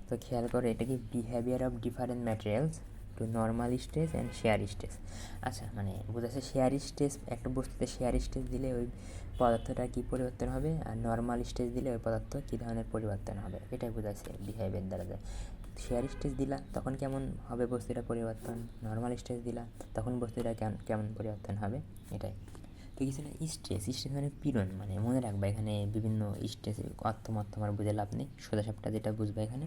তো খেয়াল করে এটা কি behaviour of different materials to normal stress and shear stress. আচ্ছা, মানে বোঝাচ্ছে শেয়ার স্ট্রেস, একটা বস্তুতে শেয়ার স্ট্রেস দিলে ওই পদার্থটা কী পরিবর্তন হবে, আর নর্মাল স্ট্রেস দিলে ওই পদার্থ কী ধরনের পরিবর্তন হবে, এটাই বোঝাচ্ছে বিহেভিয়ার দ্বারা যায়। শেয়ার স্ট্রেস দিলা তখন কেমন হবে বস্তুটা পরিবর্তন, নর্মাল স্ট্রেস দিলা তখন বস্তুটা কেমন পরিবর্তন হবে, এটাই। তো কিছু না, স্ট্রেস মানে পীড়ন, মানে মনে রাখবা এখানে বিভিন্ন স্ট্রেস অর্থ তোমার বুঝে লাভ নেই, সোজাসাপটা যেটা বুঝবা এখানে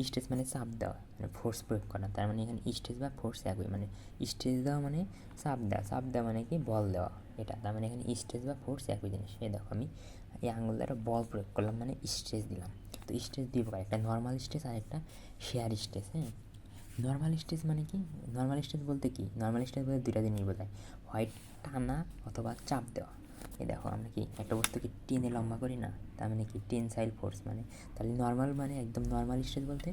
স্ট্রেস মানে চাপ দেওয়া, মানে ফোর্স প্রয়োগ করা, তার মানে এখানে স্ট্রেস বা ফোর্স একই, মানে স্ট্রেস দেওয়া মানে চাপ দেওয়া মানে কি বল দেওয়া, এটা তার মানে এখানে স্ট্রেস বা ফোর্স একই জিনিস। এই দেখো আমি এই আঙুল দ্বারা বল প্রয়োগ করলাম মানে স্ট্রেস দিলাম। তো স্ট্রেস দুই প্রকার, একটা নর্মাল স্ট্রেস আর একটা শেয়ার স্ট্রেস। হ্যাঁ, নর্মাল স্ট্রেস মানে কি, নর্মাল স্ট্রেস বলতে কি, নর্মাল স্ট্রেস বলতে দুইটা জিনিস বোঝায়, হয় টানা অথবা চাপ দেওয়া। এই দেখো আমরা কি একটা বস্তুকে টেনে লম্বা করি না, তার মানে কি টেনসাইল ফোর্স, মানে তাহলে নর্মাল মানে একদম নর্মাল স্ট্রেস বলতে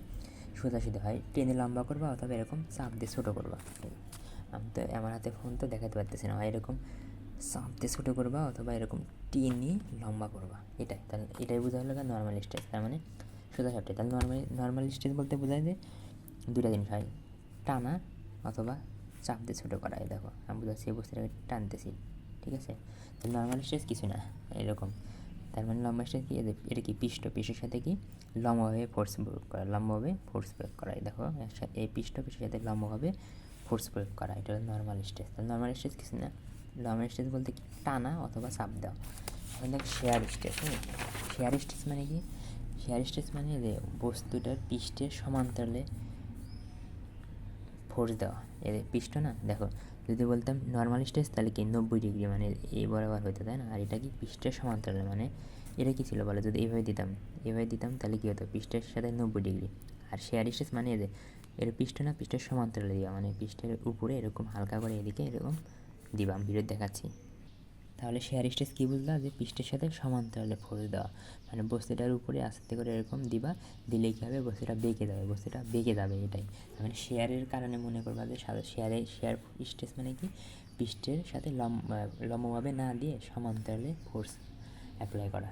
সোজাসুজি হয় টেনে লম্বা করবা অথবা এরকম চাপ দিয়ে ছোটো করবা। আমি তো আমার হাতে ফোন তো দেখাতে পারতেছি না, হয় এরকম চাপ দিয়ে ছোটো করবা অথবা এরকম টেনে লম্বা করবা, এটাই তাহলে এটাই বোঝা হলো নর্মাল স্ট্রেস, তার মানে সোজাসাপটাই। তাহলে নর্মাল স্ট্রেস বলতে বোঝায় যে দুটা জিনিস হয়, টানা অথবা চাপ দিয়ে ছোটো করা। এই দেখো আমি বোঝাচ্ছি এই বস্তুটাকে টানতেছি, ঠিক আছে। তো নর্মাল স্ট্রেস কিছু না এরকম, তার মানে লম্বা স্ট্রেস কি, এটা কি পিষ্টের সাথে কি লম্বভাবে ফোর্স প্রয়োগ করা, লম্বভাবে ফোর্স প্রয়োগ করা। এই দেখো এই পিষ্টের সাথে লম্বভাবে ফোর্স প্রয়োগ করা, এটা হলো নর্মাল স্ট্রেস। তাহলে নর্মাল স্ট্রেস কিছু না, নর্মাল স্ট্রেস বলতে কি টানা অথবা চাপ দেওয়া। এখন দেখো শেয়ার স্ট্রেস। শেয়ার স্ট্রেস মানে কি, শেয়ার স্ট্রেস মানে যে বস্তুটার পৃষ্ঠের সমান্তরালে ফোর্স দেওয়া, এর পৃষ্ঠ না। দেখো যদি বলতাম নর্মাল স্ট্রেস তাহলে কি 90 ডিগ্রি মানে এই বরাবর হইতে, তাই না, আর এটা কি পৃষ্ঠের সমান্তরালে, মানে এটা কী ছিল বলো, যদি এইভাবে দিতাম তাহলে কী হতো, পৃষ্ঠের সাথে 90 ডিগ্রি। আর শেয়ার স্ট্রেস মানে যে এর পৃষ্ঠ না, পৃষ্ঠের সমান্তরালে দেওয়া, মানে পৃষ্ঠের উপরে এরকম হালকা করে এদিকে এরকম দিবা, আমি ভিডিও দেখাচ্ছি। তাহলে শেয়ার স্ট্রেস কী বুঝলা, যে পৃষ্ঠের সাথে সমান্তরালে ফোর্স দেওয়া, মানে বস্তুটার উপরে আস্তে করে এরকম দিবা, দিলে কী হবে, বস্তুটা বেঁকে যাবে, এটাই। মানে শেয়ারের কারণে মনে করবা যে শেয়ার স্ট্রেস মানে কি পৃষ্ঠের সাথে লম্বভাবে না দিয়ে সমান্তরালে ফোর্স অ্যাপ্লাই করা।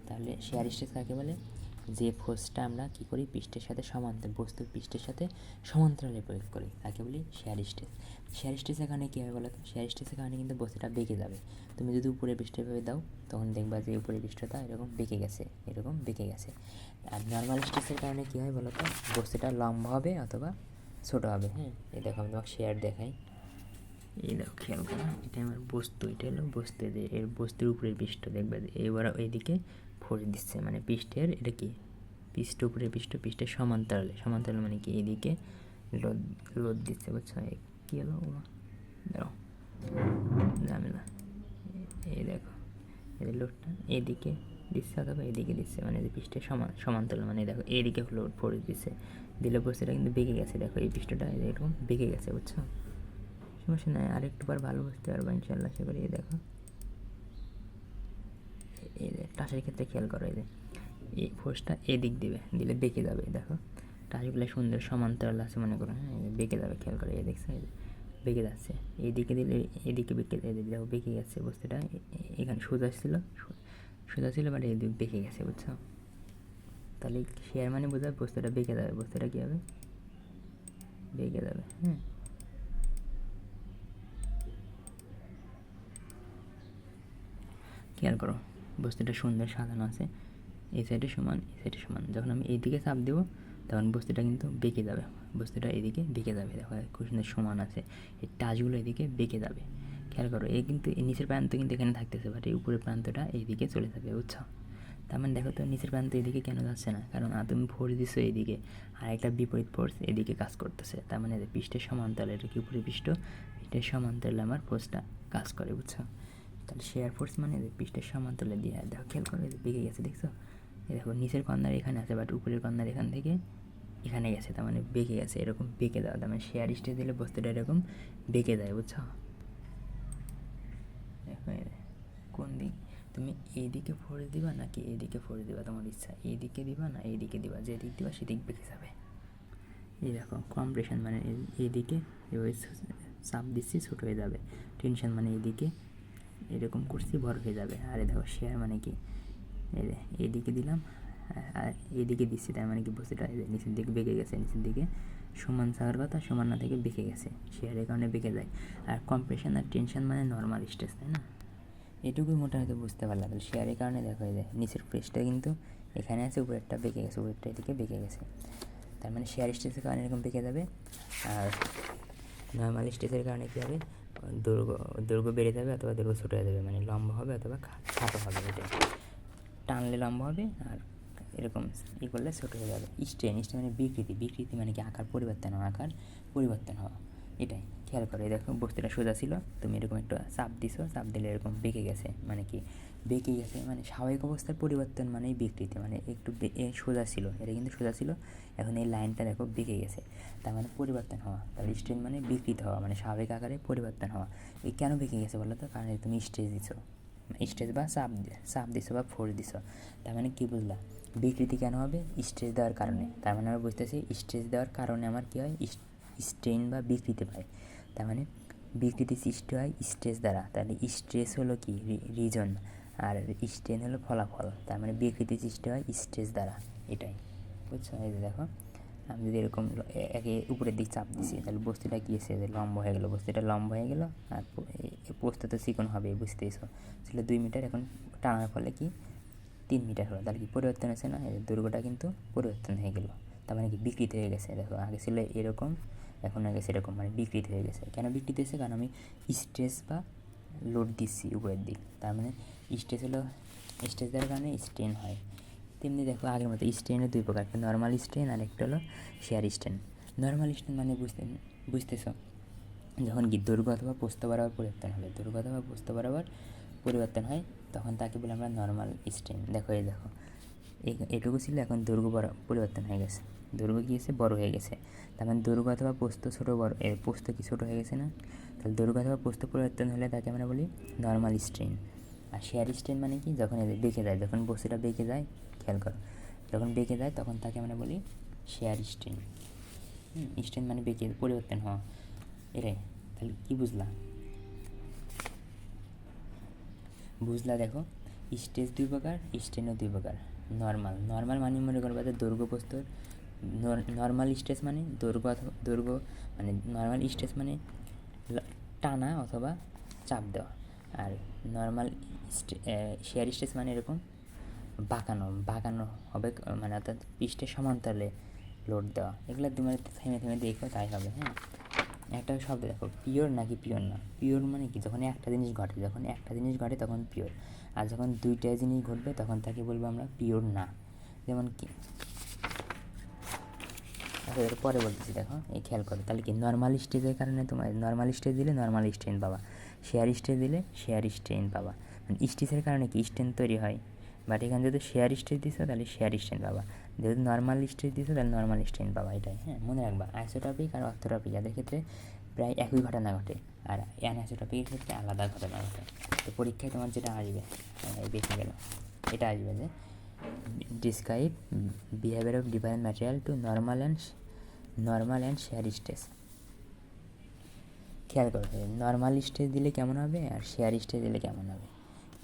তাহলে শেয়ার স্ট্রেস কাকে বলে, যে ফোর্সটা আমরা কী করি পৃষ্ঠের সাথে বস্তুর পৃষ্ঠের সাথে সমান্তরালে প্রয়োগ করি তাকে বলি শেয়ার স্ট্রেস। শেয়ার স্ট্রেসের কারণে কী হবে বলো তো, শেয়ার স্ট্রেসের কারণে কিন্তু বস্তুটা বেঁকে যাবে। তুমি যদি উপরে পৃষ্ঠভাবে দাও তখন দেখবা যে উপরের পৃষ্ঠটা এরকম বেঁকে গেছে। আর নর্মাল স্ট্রেসের কারণে কী হয় বলো তো, বস্তুটা লম্বা হবে অথবা ছোটো হবে। হ্যাঁ, এই দেখো আমি তোমাকে শেয়ার দেখাই, এই দেখো খেয়াল করো, এটা আমার বস্তু, এটা হলো বস্তু, যে এর বস্তুর উপরের পৃষ্ঠ দেখবে এবার এইদিকে ফোর্স দিচ্ছে, মানে পৃষ্ঠের এটা কি উপরের পৃষ্ঠের সমান্তরালে মানে কি এইদিকে লোড দিচ্ছে, বুঝছো, কী হলো দাঁড়াও ঝামেলা, এই দেখো এই লোডটা এদিকে দিচ্ছে অথবা এদিকে দিচ্ছে, মানে যে পৃষ্ঠের সমান্তরাল, মানে দেখো এইদিকে লোড ফোর্স দিচ্ছে, দিলে বস্তুটা কিন্তু বেঁকে গেছে, দেখো এই পৃষ্ঠটা এরকম বেঁকে গেছে, বুঝছো। সমস্যা নাই, আরেকটু বার ভালো বুঝতে পারবো ইনশাল্লাহ, সে করে। দেখো এই যে টাসের ক্ষেত্রে খেয়াল করো, এই যে এই ফোর্সটা এদিক দিলে বেঁকে যাবে, দেখো টাসগুলো সুন্দর সমান্তরাল আছে মনে করো, হ্যাঁ বেঁকে যাবে, খেয়াল করে, এই দেখছো বেঁকে যাচ্ছে, এইদিকে দিলে এদিকে দেখো বেঁকে গেছে বস্তুটা, এখানে সোজা ছিল বাট এদিক বেঁকে গেছে, বুঝছো। তাহলে শেয়ার মানে বোঝায় বস্তুটা বেঁকে যাবে, বস্তুটা কী হবে, বেঁকে যাবে। হ্যাঁ, খেয়াল করো বস্তুটা সুন্দর সাজানো আছে, এই সাইডে সমান যখন আমি এইদিকে চাপ দেবো তখন বস্তুটা কিন্তু বেঁকে যাবে, বস্তুটা এদিকে বেঁকে যাবে, দেখো খুব সুন্দর সমান আছে, এই টাচগুলো এদিকে বেঁকে যাবে। খেয়াল করো এই কিন্তু এই নিচের প্রান্ত কিন্তু এখানে থাকতেছে, বাট এই উপরের প্রান্তটা এইদিকে চলে যাবে, বুঝছো। তার মানে দেখো তো নিচের প্রান্ত এদিকে কেন যাচ্ছে না, কারণ তুমি ফোর্স দিচ্ছ এইদিকে, আর একটা বিপরীত ফোর্স এদিকে কাজ করতেছে, তার মানে পৃষ্ঠের সমান্তরালে, এটা কি উপরে পৃষ্ঠের সমান্তরালে আমার ফোর্সটা কাজ করে, বুঝছো। তাহলে শেয়ার ফোর্স মানে পৃষ্ঠের সমান্তরালে দিয়ে, দেখো খেয়াল করো বেঁকে গেছে, দেখছো, দেখো নিচের কর্নার এখানে আছে বাট উপরের কর্নার এখান থেকে এখানে গেছে, তার মানে বেঁকে গেছে, এরকম বেঁকে দেওয়া, তার মানে শেয়ার স্ট্রেস দিলে বস্তুটা এরকম বেঁকে যায়, বুঝছো। দেখো কোন দিক, তুমি এইদিকে ফোর্স দিবা নাকি এইদিকে ফোর্স দিবা, তোমার ইচ্ছা, এইদিকে দিবা না এইদিকে দিবা, যেদিক দিবা সেদিক বেঁকে যাবে। এই দেখো কম্প্রেশন মানে এইদিকে চাপ দিচ্ছি ছোটো হয়ে যাবে, টেনশন মানে এইদিকে এরকম করছি বড় হয়ে যাবে। আর দেখো শেয়ার মানে কি, এইদিকে দিলাম আর এদিকে দিচ্ছি, তার মানে কি বস্তুটা নিচের দিকে বেঁকে গেছে, নিচের দিকে সমান থাকার কথা সমান না থেকে বেঁকে গেছে, শেয়ারের কারণে বেঁকে যায়। আর কম্প্রেশন আর টেনশন মানে নর্মাল স্ট্রেস, তাই না? এটুকুই মোটামুটি বুঝতে পারলাম। শেয়ারের কারণে দেখো এই যে নিচের প্রেসটা কিন্তু এখানে আছে, উপরেরটা বেঁকে গেছে, উপরেরটা এদিকে বেঁকে গেছে, তার মানে শেয়ার স্ট্রেসের কারণে এরকম বেঁকে যাবে। আর নর্মাল স্ট্রেসের কারণে কী হবে, দৈর্ঘ্য বেড়ে যাবে অথবা দৈর্ঘ্য ছোটো হয়ে যাবে, মানে লম্বা হবে অথবা খাটো হবে। এটা টানলে লম্বা হবে আর এরকম ই করলে ছোটো হয়ে যাবে। স্ট্রেন মানে বিকৃতি মানে কি আকার পরিবর্তন হওয়া, এটাই খেয়াল করে। দেখো বস্তুটা সোজা ছিল, তুমি এরকম একটু চাপ দিছো, চাপ দিলে এরকম বেঁকে গেছে, মানে কি বেঁকে গেছে মানে স্বাভাবিক অবস্থার পরিবর্তন মানেই বিকৃতি, মানে একটু সোজা ছিল, এটা কিন্তু সোজা ছিল, এখন এই লাইনটা দেখো বেঁকে গেছে, তার মানে পরিবর্তন হওয়া। তাহলে স্ট্রেন মানে বিকৃত হওয়া, মানে স্বাভাবিক আকারে পরিবর্তন হওয়া। এই কেন বেঁকে গেছে বলো তো? কারণ তুমি স্ট্রেস দিছো, স্ট্রেস বা চাপ দিছো বা ফোর্স দিছো, তার মানে কী বুঝলা? বিকৃতি কেন হবে? স্ট্রেস দেওয়ার কারণে। তার মানে আমরা বুঝতেছি স্ট্রেস দেওয়ার কারণে আমার কী হয়, স্ট্রেন বা বিকৃতি পায়। তার মানে বিকৃতি সৃষ্টি হয় স্ট্রেস দ্বারা। তাহলে স্ট্রেস হলো কি রিজন, আর স্ট্রেন হলো ফলাফল। তার মানে বিকৃতি সৃষ্টি হয় স্ট্রেস দ্বারা, এটাই বুঝছো? এই যে দেখো, আমি যদি এরকম একে উপরের দিক চাপ দিছি, তাহলে বস্তুটা কী এসে লম্বা হয়ে গেলো, বস্তুটা লম্বা হয়ে গেলো। আর পোস্ত তো চিকন হবে, বুঝতেইছো, ছিল 2 মিটার, এখন টানার ফলে কি 3 মিটার হলো। তাহলে কি পরিবর্তন হয়েছে না? এই দৈর্ঘ্যটা কিন্তু পরিবর্তন হয়ে গেলো, তার মানে কি বিকৃতি হয়ে গেছে। দেখো আগে ছিল এরকম, এখন হয়ে গেছে এরকম, মানে বিকৃতি হয়ে গেছে। কেন বিকৃতি হয়েছে? কারণ আমি স্ট্রেস বা লোড দিচ্ছি উপরের দিক, তার মানে স্ট্রেস দেওয়ার কারণে স্ট্রেন হয়। তেমনি দেখো আগের মতো স্ট্রেনের 2 প্রকার, একটা নর্মাল স্ট্রেন আর একটা হলো শেয়ার স্ট্রেন। নর্মাল স্ট্রেন মানে বুঝতেছ, যখন কি দৈর্ঘ্য অথবা প্রস্থ বরাবর পরিবর্তন হবে, হয়, তখন তাকে বলে আমরা নর্মাল স্ট্রেন। দেখো এই দেখো এটুকু ছিল, এখন দৈর্ঘ্য পরিবর্তন হয়ে গেছে, দৈর্ঘ্য কী হয়েছে, বড় হয়ে গেছে। তার মানে দৈর্ঘ্য অথবা প্রস্থ ছোটো বড়, প্রস্থ কি ছোটো হয়ে গেছে না? তাহলে দৈর্ঘ্য অথবা প্রস্থ পরিবর্তন হলে তাকে আমরা বলি নর্মাল স্ট্রেন। আর শেয়ার স্ট্রেন মানে কি, যখন বেঁকে যায়, যখন বস্তুটা বেঁকে যায়, খেয়াল করো, যখন বেঁকে যায় তখন তাকে আমরা বলি শেয়ার স্ট্রেন। স্ট্রেন মানে বেঁকে পরিবর্তন হওয়া, এটাই। তাহলে কী বুঝলা? দেখো স্ট্রেস 2 প্রকার, স্ট্রেনও 2 প্রকার। নর্মাল মানে মনে করবো যে দৈর্ঘ্য প্রস্থর, নর্মাল স্ট্রেস মানে দৈর্ঘ্য মানে নর্মাল স্ট্রেস মানে টানা অথবা চাপ দেওয়া। আর নর্মাল শেয়ার স্ট্রেস মানে এরকম বাঁকানো হবে, মানে অর্থাৎ পৃষ্ঠের সমান্তরালে লোড দেওয়া। এগুলো তুমি থেমে দেখো, তাই হবে। হ্যাঁ, একটা শব্দ দেখো, পিওর নাকি পিওর না। পিওর মানে কি, যখন একটা জিনিস ঘটে তখন পিওর, আর যখন 2টা জিনিস ঘটবে তখন তাকে বলবো আমরা পিওর না। যেমন কি, আচ্ছা পরে বলতেছি, দেখো এই খেয়াল করো। তাহলে কি নর্মাল স্টেজের কারণে তোমার নর্মাল স্টেজ দিলে নর্মাল স্ট্রেন পাবা, শেয়ার স্টেজ দিলে শেয়ার স্ট্রেন পাবা। মানে স্টেজের কারণে কি স্ট্রেন তৈরি হয়, বাট এখানে যদি শেয়ার স্টেজ দিছো তাহলে শেয়ার স্ট্রেন পাবা, যেহেতু নর্মাল স্টেজ দিছো তাহলে নর্মাল স্ট্রেন পাবা, এটাই। হ্যাঁ, মনে রাখবা আইসোটপিক আর অর্থোটপিক এদের ক্ষেত্রে প্রায় একই ঘটনা ঘটে, আর অ্যানআইসোটপিকের ক্ষেত্রে আলাদা ঘটনা ঘটে। তো পরীক্ষায় তোমার যেটা আসবে, দেখে গেল, এটা আসবে যে describe behaviour of different material to normal and shear stress. খেয়াল করো, নর্মাল স্ট্রেস দিলে কেমন হবে আর শেয়ার স্ট্রেস দিলে কেমন হবে।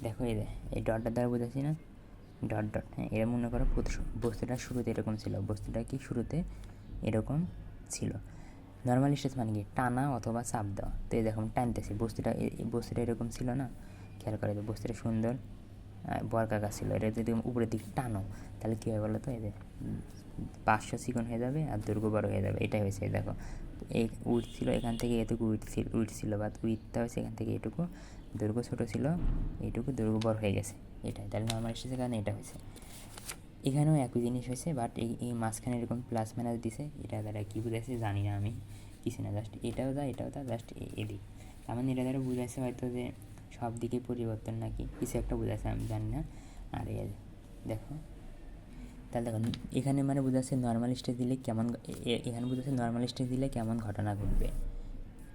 দেখো এই ডটটার দ্বারা বোঝাচ্ছি না, ডট। হ্যাঁ, এরা মনে করো বস্তুটা শুরুতে এরকম ছিল, ছিল। নর্মাল স্ট্রেস মানে কি টানা অথবা চাপ দেওয়া। তো এই দেখো টানতেছি, বস্তুটা এরকম ছিল না। খেয়াল করে যে বস্তুটা সুন্দর বর্গাকার ছিল, এটা যদি উপরের দিকে টানো তাহলে কী হয় বলো তো? এই যে 500 চিকন হয়ে যাবে আর দৈর্ঘ্য বড় হয়ে যাবে, এটাই হয়েছে। দেখো এই উইথ ছিল, এখান থেকে এটুকু উইথ ছিল, বা উইথটা হয়েছে এখান থেকে এটুকু, দৈর্ঘ্য ছোটো ছিল, এইটুকু দৈর্ঘ্য বড় হয়ে গেছে, এটাই। তাহলে নর্মাল স্ট্রেসের কারণে এটা হয়েছে। এখানেও একই জিনিস হয়েছে, বাট এই মাঝখানে এরকম প্লাস মাইনাস দিছে, এটা দ্বারা কী বুঝাইছে জানি না আমি, কিছু না, জাস্ট এটাও জাস্ট এদিক। তার মানে এটা দ্বারা বুঝাইছে হয়তো যে সব দিকে পরিবর্তন নাকি কিছু একটা বোঝাচ্ছে, আমি জানি না। আর দেখো, তাহলে দেখো এখানে মানে বোঝাচ্ছে নর্মাল স্টেজ দিলে কেমন, এখানে বোঝাচ্ছে নর্মাল স্টেজ দিলে কেমন ঘটনা ঘটবে।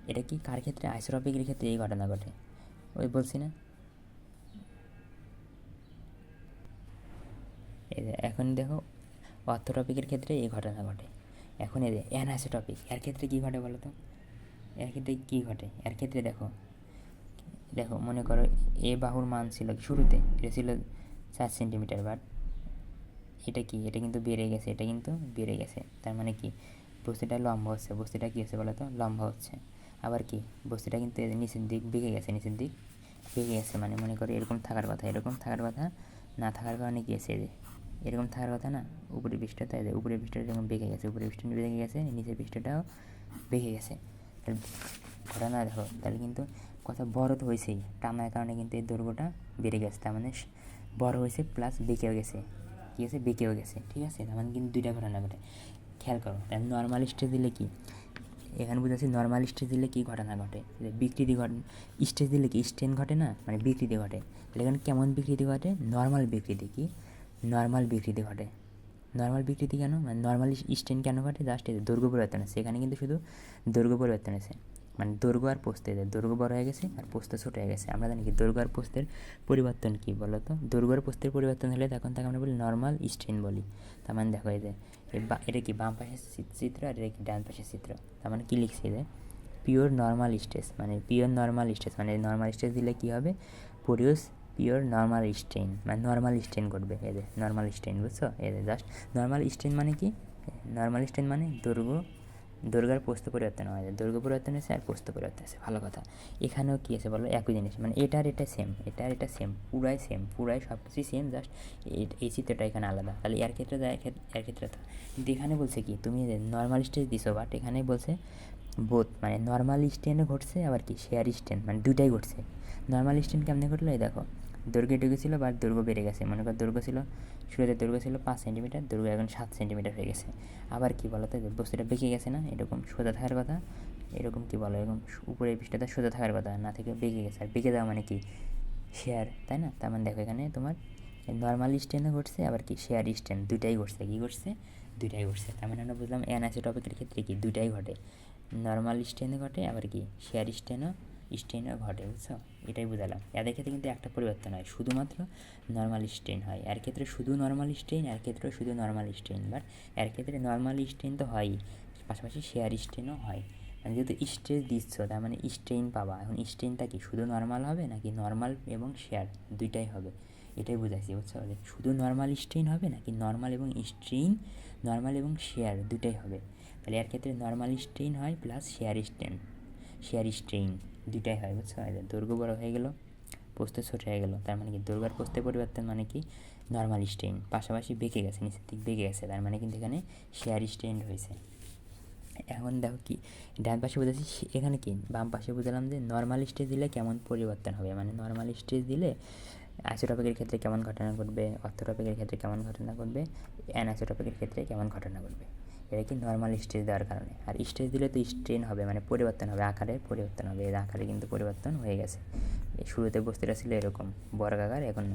এটা কি কার ক্ষেত্রে? আইসোটপিকের ক্ষেত্রে এই ঘটনা ঘটে, ওই বলছি না। এখন দেখো অর্থোটপিকের ক্ষেত্রে এই ঘটনা ঘটে। এখন অ্যানআইসোটপিক, এর ক্ষেত্রে কী ঘটে বলো তো? এর ক্ষেত্রে দেখো মনে করো এ বাহুর মান ছিল শুরুতে, এটা ছিল 4 সেন্টিমিটার, বাট এটা কি, এটা কিন্তু বেড়ে গেছে, এটা কিন্তু বেড়ে গেছে, তার মানে কি বস্তুটা লম্বা হচ্ছে, বস্তুটা কী হচ্ছে বলো তো, লম্বা হচ্ছে। আবার কি বস্তুটা কিন্তু নিচের দিক বেঁকে গেছে, নিচের দিক বেঁকে গেছে, মানে মনে করো এরকম থাকার কথা, এরকম থাকার কথা না থাকার কারণে কী আছে, এরকম থাকার কথা না, উপরের পৃষ্ঠটা উপরের পৃষ্ঠটা এরকম বেঁকে গেছে, উপরের পৃষ্ঠটা বেঁকে গেছে, নিচের পৃষ্ঠটাও বেঁকে গেছে। তাহলে ঘটনা দেখো, তাহলে কিন্তু কথা বড় তো হয়েছেই, টানার কারণে কিন্তু এই দৈর্ঘ্যটা বেড়ে গেছে, তার মানে বড় হয়েছে প্লাস বেঁকেও গেছে, কী আছে বেঁকেও গেছে, ঠিক আছে। তার মানে কিন্তু দুইটা ঘটনা ঘটে, খেয়াল করো। তাহলে নর্মাল স্টেজ দিলে কি, এখানে বুঝাচ্ছি নর্মাল স্টেজ দিলে কী ঘটনা ঘটে, বিকৃতি ঘটে। স্টেজ দিলে কি স্ট্রেন ঘটে না, মানে বিকৃতি ঘটে। তাহলে এখানে কেমন বিকৃতি ঘটে, নর্মাল বিকৃতি, কি নর্মাল বিকৃতি ঘটে। নর্মাল বিকৃতি কেন, মানে নর্মাল স্ট্রেন কেন ঘটে, জাস্ট দৈর্ঘ্য পরিবর্তন আছে, এখানে কিন্তু শুধু দৈর্ঘ্য পরিবর্তন আছে, মানে দৈর্ঘ্য আর প্রস্থের, দৈর্ঘ্য বড় হয়ে গেছে আর প্রস্থ ছোটো হয়ে গেছে। আমরা জানি কি দৈর্ঘ্য আর প্রস্থের পরিবর্তন কী বলো তো, দৈর্ঘ্য আর প্রস্থের পরিবর্তন হলে তখন তাকে আমরা বলি নর্মাল স্ট্রেন বলি। তার মানে দেখো এই যে এটা কি বাম পাশের চিত্র আর এটা কি ডান পাশের চিত্র, তার মানে কী লিখছি যে পিওর নর্মাল স্ট্রেস, মানে পিওর নর্মাল স্ট্রেস, মানে নর্মাল স্ট্রেস দিলে কী হবে, প্রডিউস পিওর নর্মাল স্ট্রেন, মানে নর্মাল স্ট্রেন ঘটবে, এদের নর্মাল স্ট্রেন, বুঝছো, এদের জাস্ট নর্মাল স্ট্রেন মানে কি, নর্মাল স্ট্রেন মানে দৈর্ঘ্যের প্রস্থ পরিবর্তন হয়, দৈর্ঘ্য পরিবর্তন হয়েছে আর প্রস্থ পরিবর্তন হয়েছে। ভালো কথা, এখানেও কী আছে বলো, একই জিনিস, মানে এটা আর এটা সেম, এটা আর এটা সেম, পুরাই সেম, পুরাই সব কিছুই সেম, জাস্ট এই চিত্রটা এখানে আলাদা। তাহলে এর ক্ষেত্রে যায়, এর ক্ষেত্রে তো, কিন্তু এখানে বলছে কি তুমি নর্মাল স্ট্রেস দিছো, বাট এখানে বলছে বোথ, মানে নর্মাল স্ট্রেনও ঘটছে আবার কি শেয়ার স্ট্রেন, মানে দুইটাই ঘটছে। নর্মাল স্ট্রেন কেমনে ঘটলো, এই দেখো দৈর্ঘ্য এটুকু ছিল বা দৈর্ঘ্য বেড়ে গেছে, মনে কর দৈর্ঘ্য ছিল শুরুতে, দৈর্ঘ্য ছিল 5 সেন্টিমিটার, দৈর্ঘ্য এখন 7 সেন্টিমিটার হয়ে গেছে। আবার কি বলো তো, বস্তুটা বেঁকে গেছে না, এরকম সোজা থাকার কথা, এরকম কি বলো, এরকম উপরের পৃষ্ঠটা সোজা থাকার কথা, না থেকে বেঁকে গেছে, আর বেঁকে দেওয়া মানে কি শেয়ার, তাই না। তার মানে দেখো এখানে তোমার নর্মাল স্ট্রেনও ঘটছে আবার কি শেয়ার স্ট্রেন, দুইটাই ঘটছে, কী ঘটছে, দুইটাই ঘটছে। তার মানে আমরা বুঝলাম অ্যানিসোট্রপিকের ক্ষেত্রে কি দুইটাই ঘটে, নর্মাল স্ট্রেনও ঘটে আবার কি শেয়ার স্ট্রেনও ঘটে, বুঝছো, এটাই বুঝালাম। এদের ক্ষেত্রে কিন্তু একটা পরিবর্তন হয়, শুধুমাত্র নর্মাল স্ট্রেন হয়, এর ক্ষেত্রে শুধু নর্মাল স্ট্রেন, এর ক্ষেত্রেও শুধু নর্মাল স্ট্রেন, বাট এর ক্ষেত্রে নর্মাল স্ট্রেন তো হয়ই, পাশাপাশি শেয়ার স্ট্রেনও হয়। মানে যেহেতু স্ট্রেস দিচ্ছ, তার মানে স্ট্রেন পাবা, এখন স্ট্রেনটা কি শুধু নর্মাল হবে নাকি নর্মাল এবং শেয়ার দুইটাই হবে, এটাই বুঝাইছি, বুঝছো, শুধু নর্মাল স্ট্রেন হবে নাকি নর্মাল এবং স্ট্রেন, নর্মাল এবং শেয়ার দুইটাই হবে। তাহলে এর ক্ষেত্রে নর্মাল স্ট্রেন হয় প্লাস শেয়ার স্ট্রেন দুইটাই হয়, বুঝছো। দৈর্ঘ্য বড় হয়ে গেল, প্রস্থ ছোট হয়ে গেল, তার মানে কি দৈর্ঘ্য আর প্রস্থের পরিবর্তন মানে কি নর্মাল স্ট্রেন, পাশাপাশি বেঁকে গেছে, নিচের দিক বেঁকে গেছে, তার মানে কিন্তু এখানে শেয়ার স্ট্রেন হয়েছে। এখন দেখো কি ডান পাশে বুঝাচ্ছি, এখানে কি বাম পাশে বুঝলাম যে নর্মাল স্ট্রেস দিলে কেমন পরিবর্তন হবে, মানে নর্মাল স্ট্রেস দিলে আইসোটপিকের ক্ষেত্রে কেমন ঘটনা ঘটবে, অর্থোটপিকের ক্ষেত্রে কেমন ঘটনা ঘটবে, অ্যানাইসোটপিকের ক্ষেত্রে কেমন ঘটনা ঘটবে, এটা কি নর্মাল স্ট্রেস দেওয়ার কারণে। আর স্ট্রেস দিলে তো স্ট্রেন হবে, মানে পরিবর্তন হবে, আকারের পরিবর্তন হবে, এর আকারে কিন্তু পরিবর্তন হয়ে গেছে, শুরুতে বস্তুটা ছিল এরকম বর্গাকার, এখন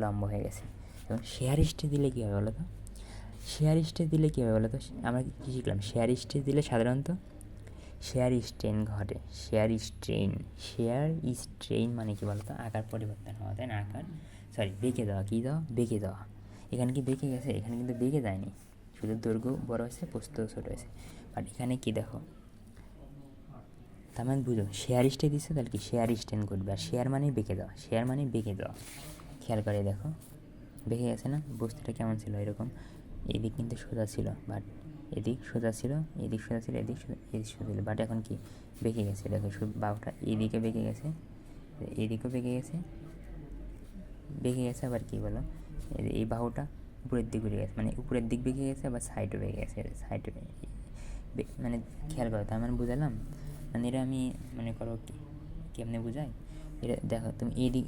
লম্ব হয়ে গেছে। এবং শেয়ার স্ট্রেস দিলে কী হবে বলো তো, শেয়ার স্ট্রেস দিলে কী হবে বলো তো, আমরা কী শিখলাম, শেয়ার স্ট্রেস দিলে সাধারণত শেয়ার স্ট্রেন ঘটে, শেয়ার স্ট্রেন মানে কি বলতো, আকার পরিবর্তন হওয়া, তাই না, আকার বেঁকে দেওয়া, কী দেওয়া, বেঁকে দেওয়া। এখানে কি বেঁকে গেছে, এখানে কিন্তু বেঁকে যায়নি, শুধু দৈর্ঘ্য বড় হয়েছে, প্রস্থ ছোটো হয়েছে, বাট এখানে কি দেখো, তার মানে বুঝো শেয়ার স্ট্রেন দিচ্ছে, তাহলে কি শেয়ার স্ট্রেন ঘটবে, আর শেয়ার মানেই বেঁকে দেওয়া, শেয়ার মানেই বেঁকে দেওয়া। খেয়াল করে দেখো বেঁকে গেছে না, বস্তুটা কেমন ছিল এরকম, এদিক কিন্তু সোজা ছিল, বাট এদিক সোজা ছিল, এদিক সোজা ছিল, এদিক সোজা ছিল, বাট এখন কি বেঁকে গেছে, দেখো বাহুটা এদিকে বেঁকে গেছে, এদিকেও বেঁকে গেছে আবার কি বলো, এই বাহুটা উপরের দিক বেঁকে গেছে, মানে উপরের দিক বেঁকে গেছে, আবার সাইডও বেঁকে গেছে, সাইডে মানে খেয়াল করো, তার মানে বুঝালাম, মানে এটা আমি মনে করো কেমনে বুঝাই, এটা দেখো তুমি এদিক,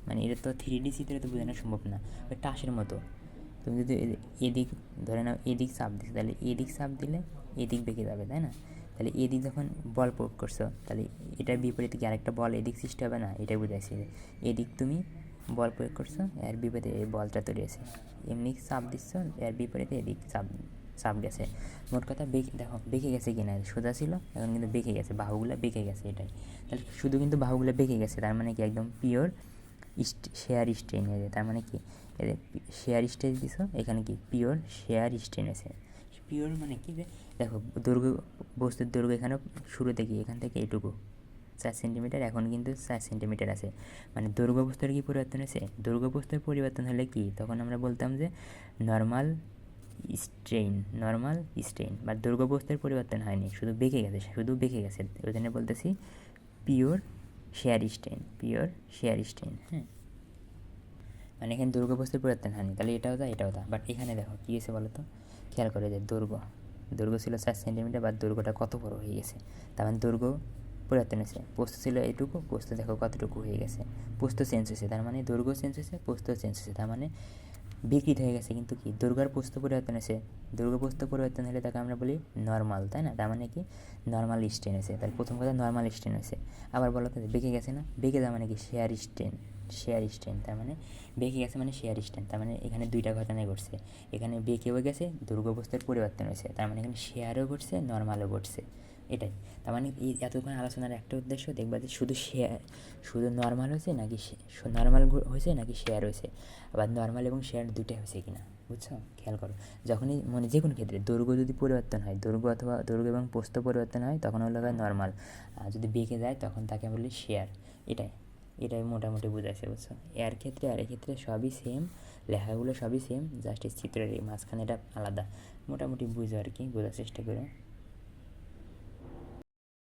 মানে এটা তো 3D চিত্রে তো বোঝানো সম্ভব না, ওই টাসের মতো, তুমি যদি এদিক ধরে নাও, এদিক চাপ দিচ্ছ, তাহলে এদিক চাপ দিলে এদিক বেঁকে যাবে, তাই না। তাহলে এদিক যখন বল প্রয়োগ করছো, তাহলে এটার বিপরীতে কি আরেকটা বল এদিক সৃষ্টি হবে না, এটাই বুঝাইছি যে এদিক তুমি বল প্রয়োগ করছো, এর বিপরীতে এই বলটা তৈরি হয়েছে, এমনি চাপ দিচ্ছ, এর বিপরীতে এদিক চাপ গেছে, মোট কথা দেখো বেঁকে গেছে কি না, সোজা ছিল এখন কিন্তু বেঁকে গেছে, বাহুগুলো বেঁকে গেছে, এটাই। তাহলে শুধু কিন্তু বাহুগুলো বেঁকে গেছে, তার মানে কি একদম পিওর শেয়ার স্ট্রেন হয়ে যায়, তার মানে কি শেয়ার স্ট্রেন দিছো, এখানে কি পিওর শেয়ার স্ট্রেন আছে। পিওর মানে কি যে দেখো দৈর্ঘ্য, বস্তুর দৈর্ঘ্য এখানে শুরু থেকে এখান থেকে এটুকু, 4 সেন্টিমিটার, এখন কিন্তু 4 সেন্টিমিটার আছে, মানে দৈর্ঘ্য প্রস্থের কি পরিবর্তন হয়েছে? দৈর্ঘ্য প্রস্থের পরিবর্তন হলে কি তখন আমরা বলতাম যে নর্মাল স্ট্রেইন বা দৈর্ঘ্য প্রস্থের পরিবর্তন হয়নি, শুধু বেঁকে গেছে, ওই জন্য বলতেছি পিওর শেয়ার স্ট্রেইন। হ্যাঁ, মানে এখানে দৈর্ঘ্য প্রস্থের পরিবর্তন হয়নি, তাহলে এটাও দা। বাট এখানে দেখো কী হয়েছে বলো তো, খেয়াল করে যে দৈর্ঘ্য ছিল 4 সেন্টিমিটার, বা দৈর্ঘ্যটা কত বড় হয়ে গেছে, তার মানে দৈর্ঘ্য পরিবর্তন হয়েছে। প্রস্থ ছিল এটুকু, প্রস্থ দেখো কতটুকু হয়ে গেছে, প্রস্থ চেঞ্জ হয়েছে, তার মানে দৈর্ঘ্য চেঞ্জ হয়েছে, প্রস্থ চেঞ্জ হয়েছে, তার মানে বিকৃত হয়ে গেছে। কিন্তু কি দৈর্ঘ্য আর প্রস্থ পরিবর্তন হয়েছে, দৈর্ঘ্য প্রস্থ পরিবর্তন হলে তাকে আমরা বলি নর্মাল, তাই না? তার মানে কি নর্মাল স্ট্রেন হয়েছে। তাহলে প্রথম কথা নর্মাল স্ট্রেন হয়েছে। আবার বলো তো বেঁকে গেছে না, বেঁকে যাওয়া মানে কি শেয়ার স্ট্রেন, তার মানে বেঁকে গেছে মানে শেয়ার স্ট্রেন, তার মানে এখানে দুইটা ঘটনাই ঘটছে, এখানে বেঁকেও গেছে, দৈর্ঘ্য প্রস্থের পরিবর্তন হয়েছে, তার মানে এখানে শেয়ারও ঘটছে, নর্মালও ঘটছে। এটাই তার মানে এই এতক্ষণ আলোচনার একটা উদ্দেশ্য, দেখবা যে শুধু নর্মাল হয়েছে নাকি নর্মাল হয়েছে নাকি শেয়ার হয়েছে, আবার নর্মাল এবং শেয়ার দুইটাই হয়েছে কিনা, বুঝছো? খেয়াল করো, যখনই মানে যে কোনো ক্ষেত্রে দৈর্ঘ্য যদি পরিবর্তন হয়, দৈর্ঘ্য এবং প্রস্থ পরিবর্তন হয়, তখন হলো নর্মাল। আর যদি বেঁকে যায় তখন তাকে বলি শেয়ার। এটাই মোটামুটি বুঝাইছে, বুঝছো? এর ক্ষেত্রে সবই সেম, লেখাগুলো সবই সেম, জাস্ট এই চিত্রের মাঝখানে এটা আলাদা। মোটামুটি বুঝো আর কি, বোঝার চেষ্টা করো।